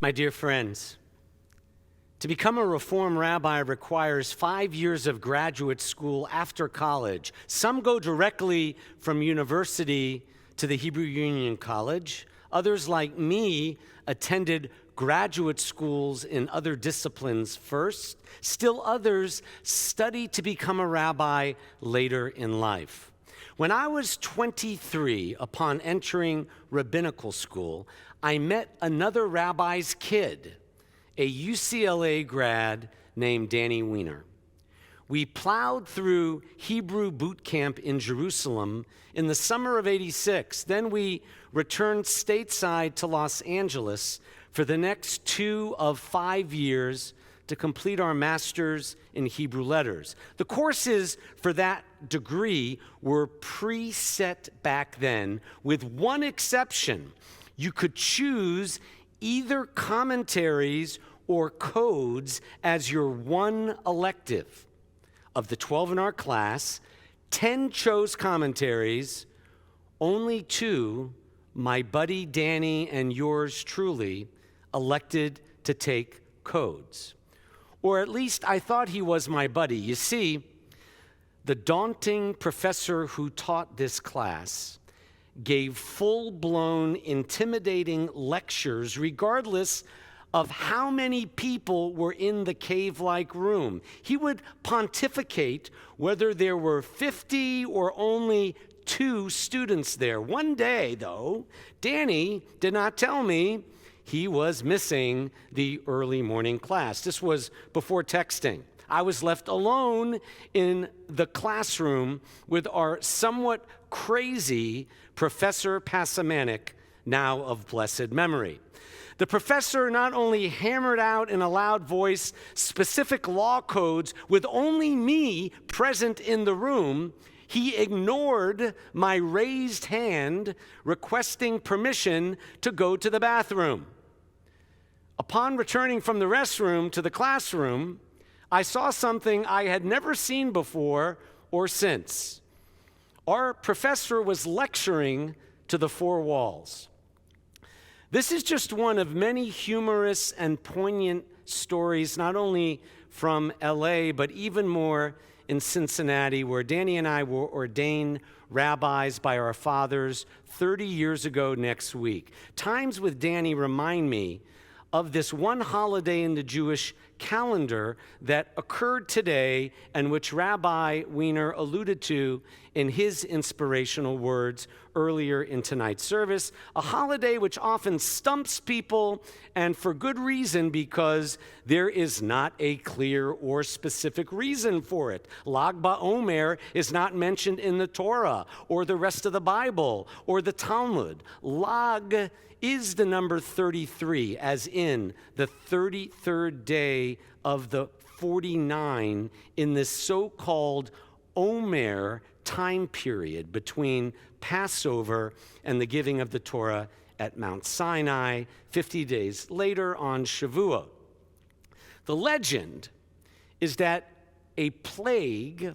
My dear friends, to become a Reform rabbi requires 5 years of graduate school after college. Some go directly from university to the Hebrew Union College. Others, like me, attended graduate schools in other disciplines first. Still others study to become a rabbi later in life. When I was 23, upon entering rabbinical school, I met another rabbi's kid, a UCLA grad named Danny Weiner. We plowed through Hebrew boot camp in Jerusalem in the summer of '86. Then we returned stateside to Los Angeles for the next 2 of 5 years to complete our master's in Hebrew letters. The courses for that degree were preset back then, with one exception. You could choose either commentaries or codes as your one elective. Of the 12 in our class, 10 chose commentaries, only 2, my buddy Danny and yours truly, elected to take codes. Or at least I thought he was my buddy. You see, the daunting professor who taught this class gave full-blown, intimidating lectures regardless of how many people were in the cave-like room. He would pontificate whether there were 50 or only 2 students there. One day, though, Danny did not tell me he was missing the early morning class. This was before texting. I was left alone in the classroom with our somewhat crazy Professor Passamanik, now of blessed memory. The professor not only hammered out in a loud voice specific law codes with only me present in the room, he ignored my raised hand requesting permission to go to the bathroom. Upon returning from the restroom to the classroom, I saw something I had never seen before or since. Our professor was lecturing to the 4 walls. This is just one of many humorous and poignant stories, not only from LA, but even more in Cincinnati, where Danny and I were ordained rabbis by our fathers 30 years ago next week. Times with Danny remind me of this one holiday in the Jewish calendar that occurred today and which Rabbi Weiner alluded to in his inspirational words earlier in tonight's service, a holiday which often stumps people, and for good reason, because there is not a clear or specific reason for it. Lag BaOmer is not mentioned in the Torah or the rest of the Bible or the Talmud. Lag is the number 33, as in the 33rd day of the 49 in this so-called Omer time period between Passover and the giving of the Torah at Mount Sinai, 50 days later on Shavuot. The legend is that a plague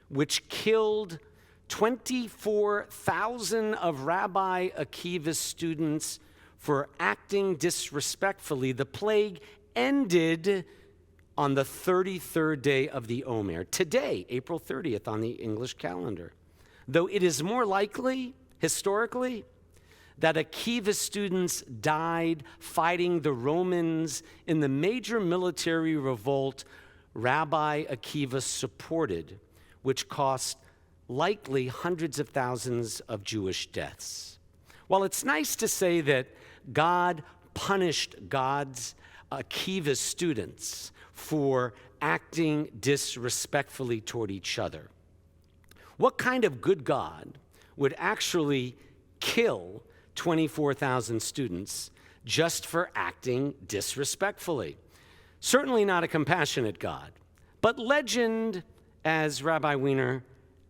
which killed 24,000 of Rabbi Akiva's students for acting disrespectfully, the plague ended on the 33rd day of the Omer, today, April 30th on the English calendar. Though it is more likely, historically, that Akiva's students died fighting the Romans in the major military revolt Rabbi Akiva supported, which cost likely hundreds of thousands of Jewish deaths. While it's nice to say that God punished Akiva's students for acting disrespectfully toward each other, what kind of good God would actually kill 24,000 students just for acting disrespectfully? Certainly not a compassionate God. But legend, as Rabbi Weiner,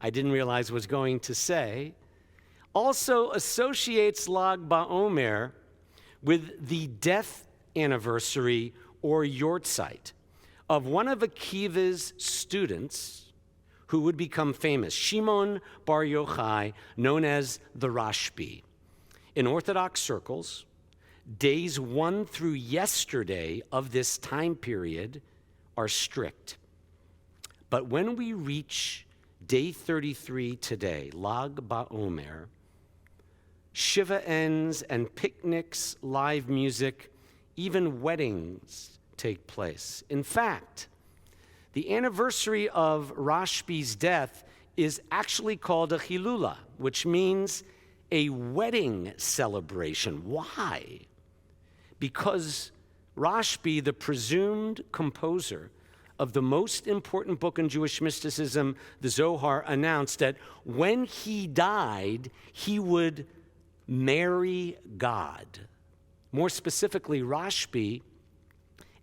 I didn't realize was going to say, also associates Lag BaOmer with the death anniversary or yortzeit of one of Akiva's students who would become famous, Shimon Bar Yochai, known as the Rashbi. In Orthodox circles, days 1 through yesterday of this time period are strict. But when we reach day 33 today, Lag BaOmer, Shiva ends and picnics, live music, even weddings take place. In fact, the anniversary of Rashbi's death is actually called a Hilula, which means a wedding celebration. Why? Because Rashbi, the presumed composer of the most important book in Jewish mysticism, the Zohar, announced that when he died, he would marry God. More specifically, Rashbi,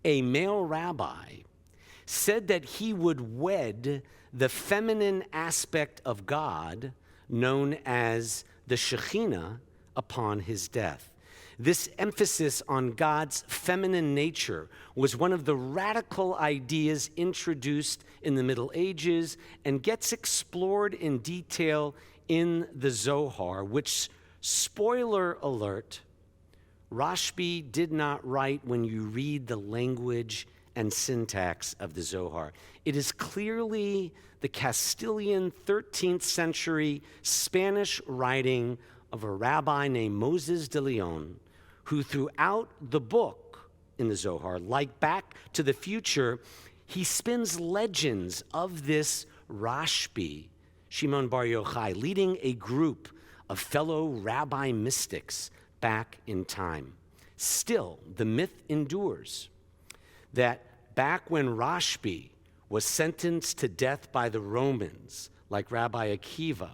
a male rabbi, said that he would wed the feminine aspect of God, known as the Shekhinah, upon his death. This emphasis on God's feminine nature was one of the radical ideas introduced in the Middle Ages and gets explored in detail in the Zohar, which, spoiler alert, Rashbi did not write when you read the language and syntax of the Zohar. It is clearly the Castilian 13th century Spanish writing of a rabbi named Moses de Leon, who throughout the book in the Zohar, like Back to the Future, he spins legends of this Rashbi, Shimon Bar Yochai, leading a group of fellow rabbi mystics back in time. Still, the myth endures that back when Rashbi was sentenced to death by the Romans, like Rabbi Akiva,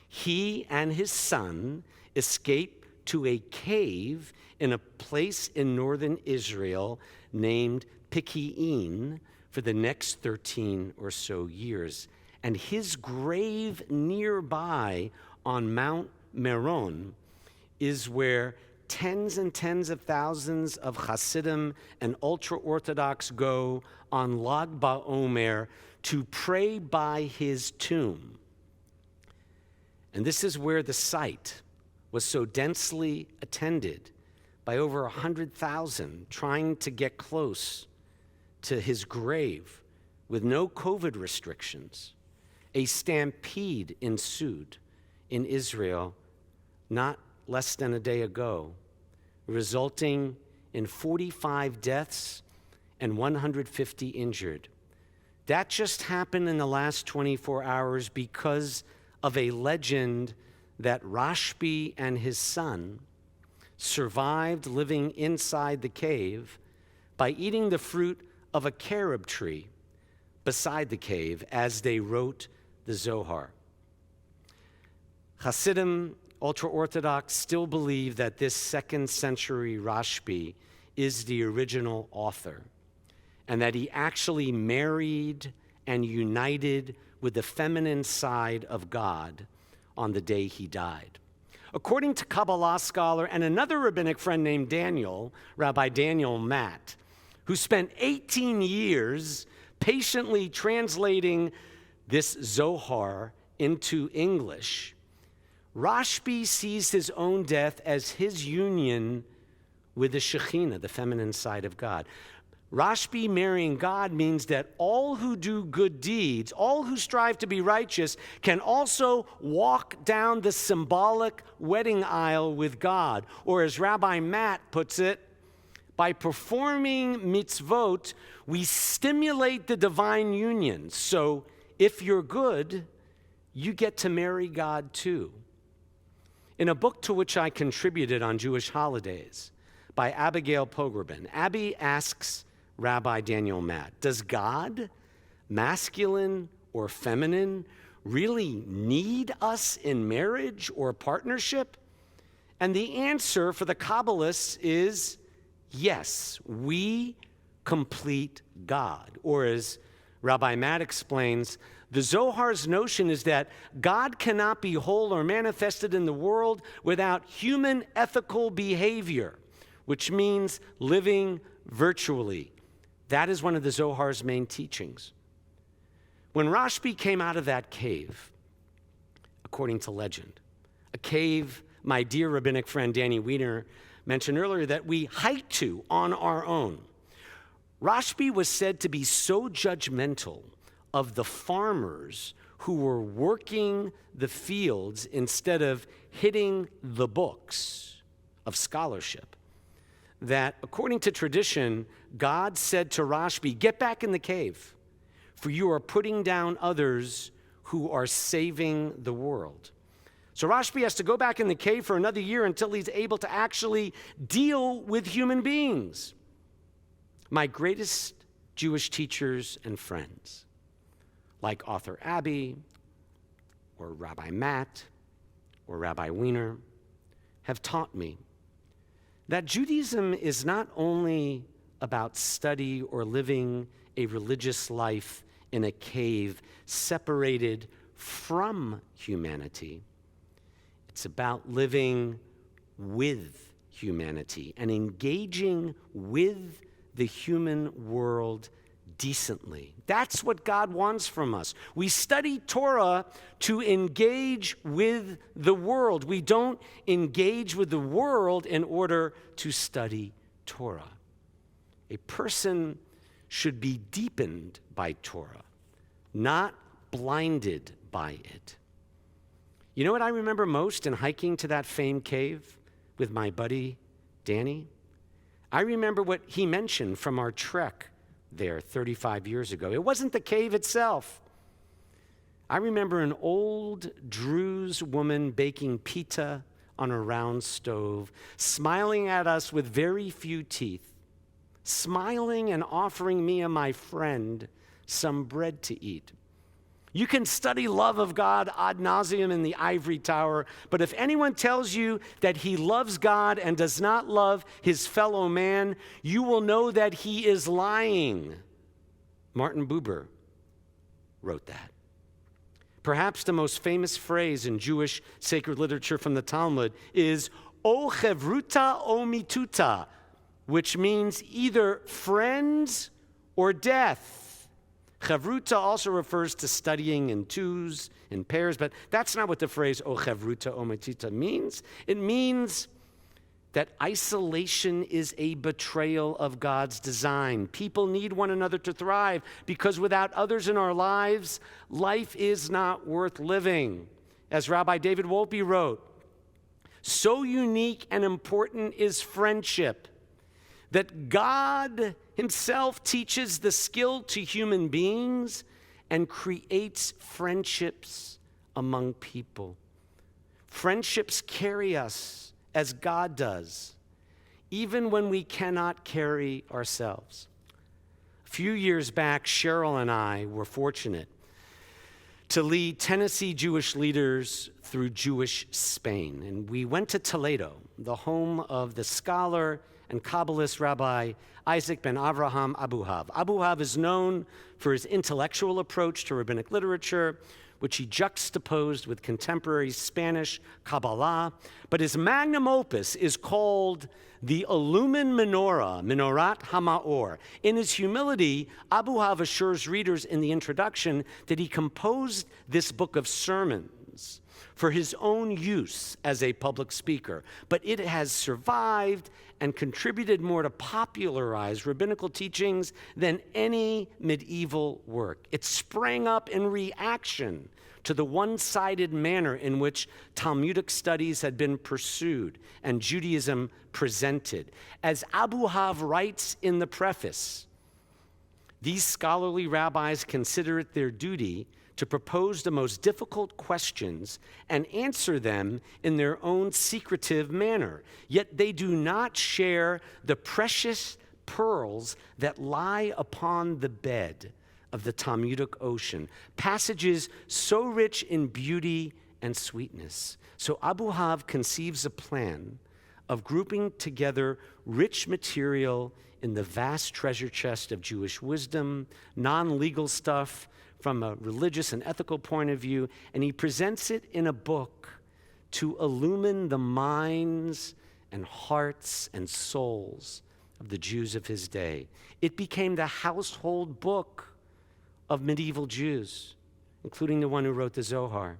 he and his son escaped to a cave in a place in northern Israel named Pickein for the next 13 or so years. And his grave nearby on Mount Meron is where tens and tens of thousands of Hasidim and ultra-Orthodox go on Lag BaOmer to pray by his tomb. And this is where the site was so densely attended by over 100,000 trying to get close to his grave with no COVID restrictions. A stampede ensued in Israel not less than a day ago, resulting in 45 deaths and 150 injured. That just happened in the last 24 hours because of a legend that Rashbi and his son survived living inside the cave by eating the fruit of a carob tree beside the cave as they wrote the Zohar. Hasidim, ultra-Orthodox, still believe that this 2nd century Rashbi is the original author and that he actually married and united with the feminine side of God on the day he died. According to Kabbalah scholar and another rabbinic friend named Daniel, Rabbi Daniel Matt, who spent 18 years patiently translating this Zohar into English, Rashbi sees his own death as his union with the Shekhinah, the feminine side of God. Rashbi marrying God means that all who do good deeds, all who strive to be righteous, can also walk down the symbolic wedding aisle with God. Or as Rabbi Matt puts it, by performing mitzvot, we stimulate the divine union. So if you're good, you get to marry God too. In a book to which I contributed on Jewish holidays by Abigail Pogrebin, Abby asks Rabbi Daniel Matt, does God, masculine or feminine, really need us in marriage or partnership? And the answer for the Kabbalists is yes, we complete God. Or as Rabbi Matt explains, the Zohar's notion is that God cannot be whole or manifested in the world without human ethical behavior, which means living virtually. That is one of the Zohar's main teachings. When Rashbi came out of that cave, according to legend, a cave my dear rabbinic friend Danny Wiener mentioned earlier, that we hike to on our own. Rashbi was said to be so judgmental of the farmers who were working the fields instead of hitting the books of scholarship, that according to tradition, God said to Rashbi, "Get back in the cave, for you are putting down others who are saving the world." So Rashbi has to go back in the cave for another year until he's able to actually deal with human beings. My greatest Jewish teachers and friends, like author Abby, or Rabbi Matt, or Rabbi Wiener, have taught me that Judaism is not only about study or living a religious life in a cave separated from humanity. It's about living with humanity and engaging with the human world decently. That's what God wants from us. We study Torah to engage with the world. We don't engage with the world in order to study Torah. A person should be deepened by Torah, not blinded by it. You know what I remember most in hiking to that famed cave with my buddy Danny? I remember what he mentioned from our trek there 35 years ago. It wasn't the cave itself. I remember an old Druze woman baking pita on a round stove, smiling at us with very few teeth, smiling and offering me and my friend some bread to eat. You can study love of God ad nauseum in the ivory tower, but if anyone tells you that he loves God and does not love his fellow man, you will know that he is lying. Martin Buber wrote that. Perhaps the most famous phrase in Jewish sacred literature from the Talmud is O chevruta o mituta, which means either friends or death. Chavruta also refers to studying in twos, in pairs, but that's not what the phrase O chavruta o mituta means. It means that isolation is a betrayal of God's design. People need one another to thrive because without others in our lives, life is not worth living. As Rabbi David Wolpe wrote, so unique and important is friendship that God himself teaches the skill to human beings and creates friendships among people. Friendships carry us as God does, even when we cannot carry ourselves. A few years back, Cheryl and I were fortunate to lead Tennessee Jewish leaders through Jewish Spain. And we went to Toledo, the home of the scholar and Kabbalist Rabbi Isaac ben Avraham Abuhav. Abuhav is known for his intellectual approach to rabbinic literature, which he juxtaposed with contemporary Spanish Kabbalah. But his magnum opus is called the Illumin Menorah, Minorat HaMaor. In his humility, Abuhav assures readers in the introduction that he composed this book of sermons for his own use as a public speaker, but it has survived and contributed more to popularize rabbinical teachings than any medieval work. It sprang up in reaction to the one-sided manner in which Talmudic studies had been pursued and Judaism presented. As Abuhav writes in the preface, these scholarly rabbis consider it their duty to propose the most difficult questions and answer them in their own secretive manner. Yet they do not share the precious pearls that lie upon the bed of the Talmudic ocean, passages so rich in beauty and sweetness. So Abuhav conceives a plan of grouping together rich material in the vast treasure chest of Jewish wisdom, non-legal stuff, from a religious and ethical point of view, and he presents it in a book to illumine the minds and hearts and souls of the Jews of his day. It became the household book of medieval Jews, including the one who wrote the Zohar.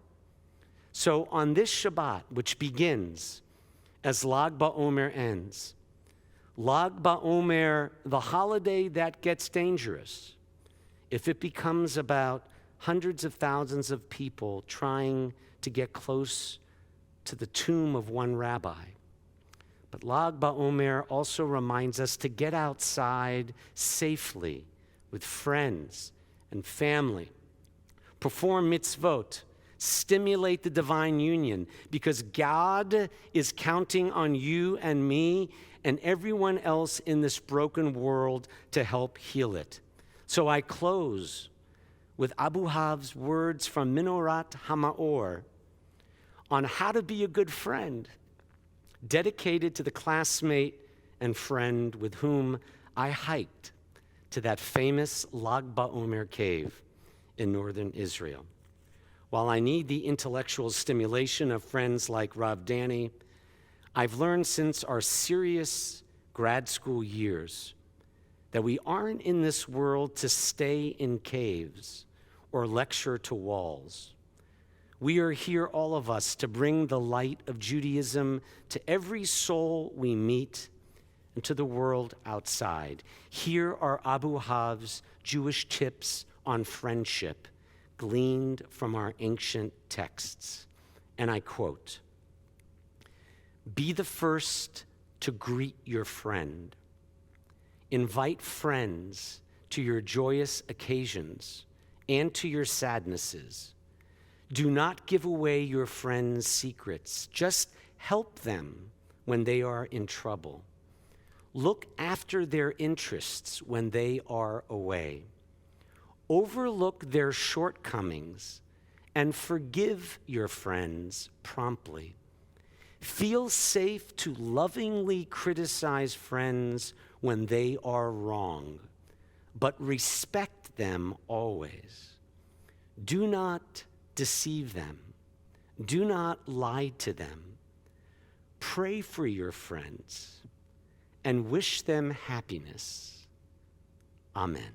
So on this Shabbat, which begins as Lag BaOmer ends. Lag BaOmer, the holiday that gets dangerous if it becomes about hundreds of thousands of people trying to get close to the tomb of one rabbi. But Lag BaOmer also reminds us to get outside safely with friends and family, perform mitzvot, stimulate the divine union, because God is counting on you and me and everyone else in this broken world to help heal it. So I close with Abu Hav's words from Minorat HaMaor on how to be a good friend, dedicated to the classmate and friend with whom I hiked to that famous Lag BaOmer cave in northern Israel. While I need the intellectual stimulation of friends like Rav Danny, I've learned since our serious grad school years that we aren't in this world to stay in caves or lecture to walls. We are here, all of us, to bring the light of Judaism to every soul we meet and to the world outside. Here are Abu Hav's Jewish tips on friendship, gleaned from our ancient texts. And I quote, "Be the first to greet your friend. Invite friends to your joyous occasions and to your sadnesses. Do not give away your friends' secrets. Just help them when they are in trouble. Look after their interests when they are away. Overlook their shortcomings and forgive your friends promptly. Feel safe to lovingly criticize friends when they are wrong, but respect them always. Do not deceive them. Do not lie to them. Pray for your friends and wish them happiness. Amen."